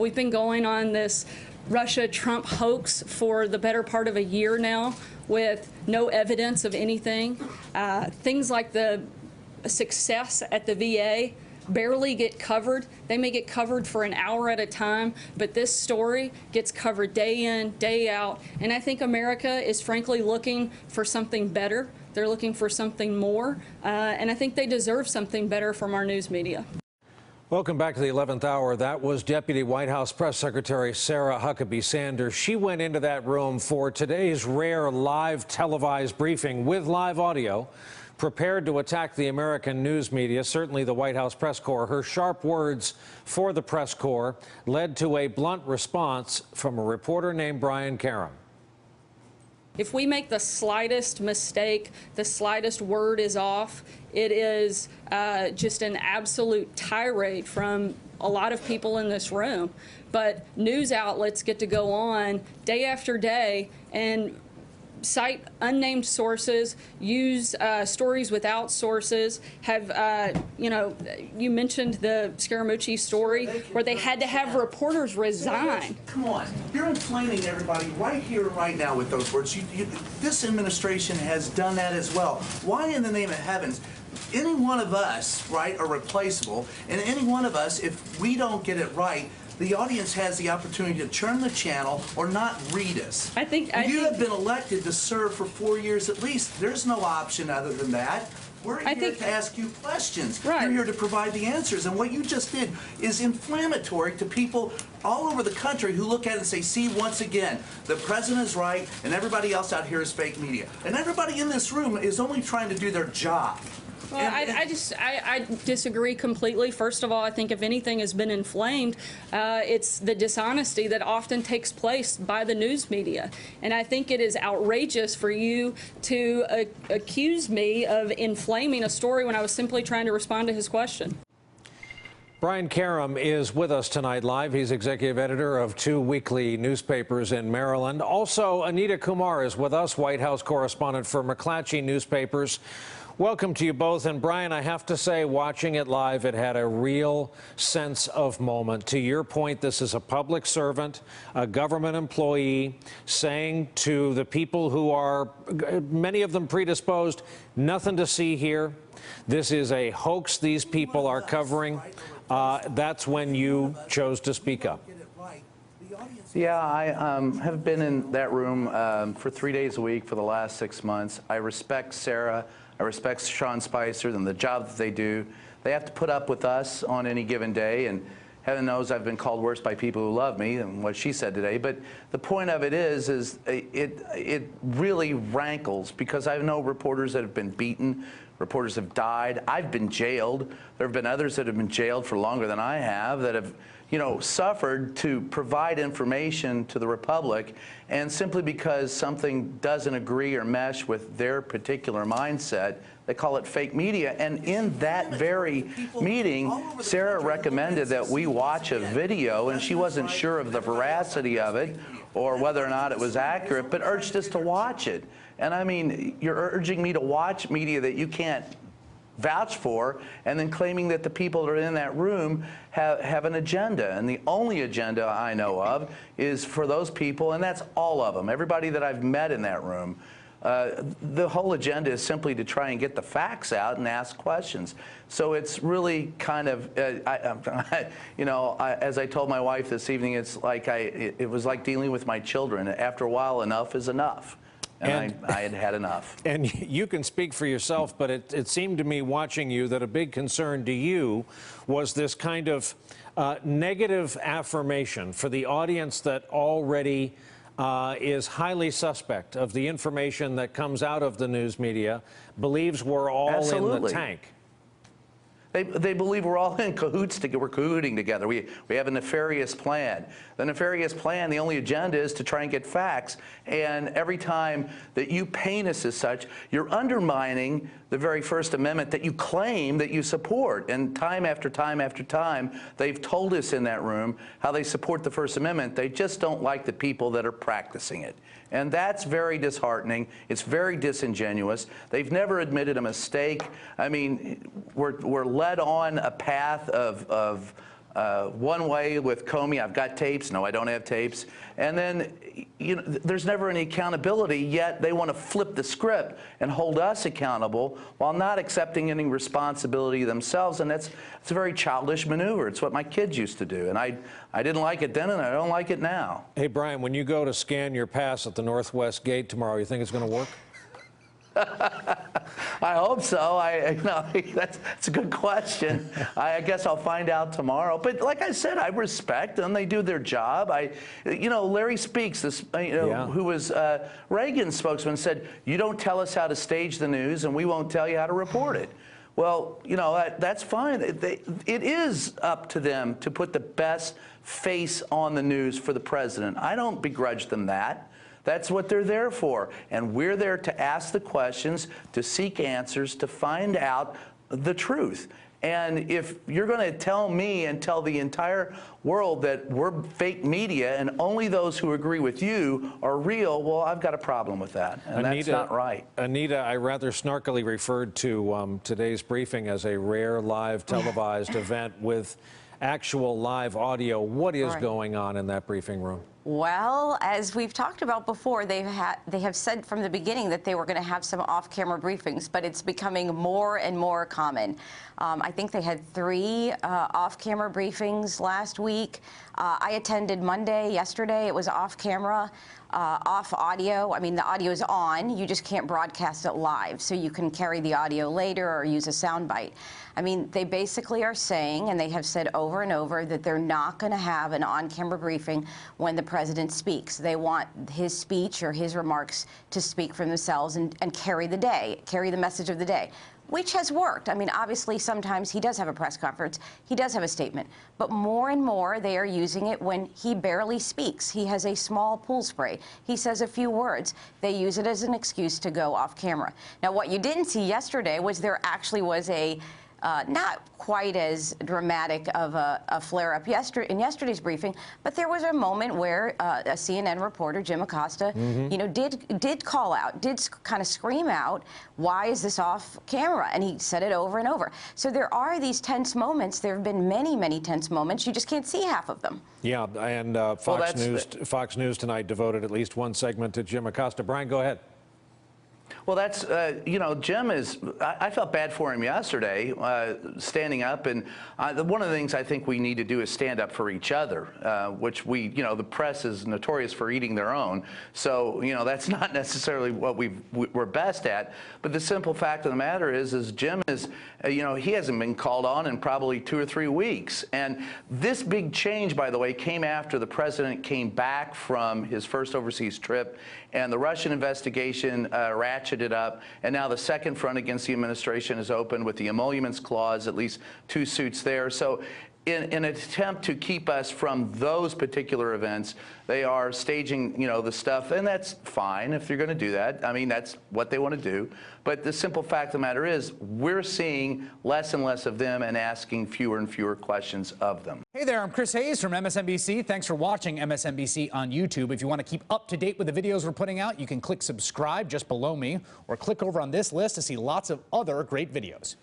we've been going on this Russia-Trump hoax for the better part of a year now with no evidence of anything. Things like the success at the VA barely get covered. They may get covered for an hour at a time, but this story gets covered day in, day out. And I think America is frankly looking for something better. They're looking for something more. And I think they deserve something better from our news media. Welcome back to the 11th hour. That was Deputy White House Press Secretary Sarah Huckabee Sanders. She went into that room for today's rare live televised briefing with live audio, prepared to attack the American news media, certainly the White House press corps. Her sharp words for the press corps led to a blunt response from a reporter named Brian Karem. If we make the slightest mistake, the slightest word is off, it is just an absolute tirade from a lot of people in this room. But news outlets get to go on day after day and cite unnamed sources, use stories without sources, have, you mentioned the Scaramucci story where they had to have reporters resign. Come on, you're inflaming everybody right here, right now with those words. This administration has done that as well. Why in the name of heavens? Any one of us, right, are replaceable, and any one of us, if we don't get it right, the audience has the opportunity to turn the channel or not read us. You have been elected to serve for 4 years at least. There's no option other than that. We're here to ask you questions. Right. You're here to provide the answers. And what you just did is inflammatory to people all over the country who look at it and say, see, once again, the president is right and everybody else out here is fake media. And everybody in this room is only trying to do their job. Well, I disagree completely. First of all, I think if anything has been inflamed, it's the dishonesty that often takes place by the news media. And I think it is outrageous for you to accuse me of inflaming a story when I was simply trying to respond to his question. Brian Karem is with us tonight live. He's executive editor of 2 weekly newspapers in Maryland. Also, Anita Kumar is with us, White House correspondent for McClatchy newspapers. Welcome to you both. And Brian, I have to say, watching it live, it had a real sense of moment. To your point, this is a public servant, a government employee, saying to the people who are, many of them predisposed, nothing to see here. This is a hoax these people are covering. That's when you chose to speak up. Yeah, I have been in that room for 3 days a week for the last 6 months. I respect Sarah. I respect Sean Spicer and the job that they do. They have to put up with us on any given day, and heaven knows I've been called worse by people who love me than what she said today. But the point of it is it really rankles because I know reporters that have been beaten, reporters have died. I've been jailed. There have been others that have been jailed for longer than I have that have, suffered to provide information to the Republic, and simply because something doesn't agree or mesh with their particular mindset, they call it fake media. And in that very meeting, Sarah recommended that we watch a video, and she wasn't sure of the veracity of it or whether or not it was accurate, but urged us to watch it. And I mean, you're urging me to watch media that you can't vouch for, and then claiming that the people that are in that room have an agenda. And the only agenda I know of is for those people, and that's all of them, everybody that I've met in that room. The whole agenda is simply to try and get the facts out and ask questions. So it's really kind of, as I told my wife this evening, it's like it was like dealing with my children. After a while, enough is enough. And I had had enough. And you can speak for yourself, but it seemed to me watching you that a big concern to you was this kind of negative affirmation for the audience that already is highly suspect of the information that comes out of the news media, believes we're all in the tank. They believe we're all in cahoots together. We're cahooting together. We have a nefarious plan. The nefarious plan, the only agenda is to try and get facts. And every time that you paint us as such, you're undermining the very First Amendment that you claim that you support. And time after time after time, they've told us in that room how they support the First Amendment. They just don't like the people that are practicing it. And that's very disheartening. It's very disingenuous. They've never admitted a mistake. I mean, we're led on a path of one way with Comey, I've got tapes. No, I don't have tapes. And then, there's never any accountability, yet they want to flip the script and hold us accountable while not accepting any responsibility themselves. And it's a very childish maneuver. It's what my kids used to do. And I didn't like it then, and I don't like it now. Hey, Brian, when you go to scan your pass at the Northwest Gate tomorrow, you think it's going to work? I hope so. That's a good question. I guess I'll find out tomorrow. But like I said, I respect them. They do their job. Larry Speaks, who was Reagan's spokesman, said, "You don't tell us how to stage the news, and we won't tell you how to report it." Well, that's fine. It is up to them to put the best face on the news for the president. I don't begrudge them that. That's what they're there for. And we're there to ask the questions, to seek answers, to find out the truth. And if you're going to tell me and tell the entire world that we're fake media and only those who agree with you are real, well, I've got a problem with that. And that's not right. Anita, I rather snarkily referred to today's briefing as a rare live televised event with actual live audio. What is going on in that briefing room? Well, as we've talked about before, they have said from the beginning that they were going to have some off-camera briefings, but it's becoming more and more common. I think they had 3 off-camera briefings last week. I attended Monday, yesterday. It was off-camera, off audio. I mean, the audio is on. You just can't broadcast it live, so you can carry the audio later or use a soundbite. I mean, they basically are saying, and they have said over and over, that they're not going to have an on-camera briefing when the president speaks. They want his speech or his remarks to speak for themselves and carry the day, carry the message of the day, which has worked. I mean, obviously, sometimes he does have a press conference. He does have a statement. But more and more, they are using it when he barely speaks. He has a small pool spray. He says a few words. They use it as an excuse to go off camera. Now, what you didn't see yesterday was there actually was a not quite as dramatic of a flare-up in yesterday's briefing, but there was a moment where a CNN reporter, Jim Acosta, did call out, did kind of scream out, "Why is this off camera?" And he said it over and over. So there are these tense moments. There have been many, many tense moments. You just can't see half of them. Yeah, and Fox News tonight devoted at least one segment to Jim Acosta. Brian, go ahead. Well, that's, Jim is, I felt bad for him yesterday, standing up. And one of the things I think we need to do is stand up for each other, which the press is notorious for eating their own. So, that's not necessarily what we're best at. But the simple fact of the matter is Jim is, he hasn't been called on in probably 2 or 3 weeks. And this big change, by the way, came after the president came back from his first overseas trip, and the Russian investigation ratcheted up, and now the second front against the administration is open with the emoluments clause, at least 2 suits there. So in an attempt to keep us from those particular events, they are staging, the stuff, and that's fine if you're going to do that. I mean, that's what they want to do. But the simple fact of the matter is we're seeing less and less of them and asking fewer and fewer questions of them. Hey there, I'm Chris Hayes from MSNBC. Thanks for watching MSNBC on YouTube. If you want to keep up to date with the videos we're putting out, you can click subscribe just below me or click over on this list to see lots of other great videos.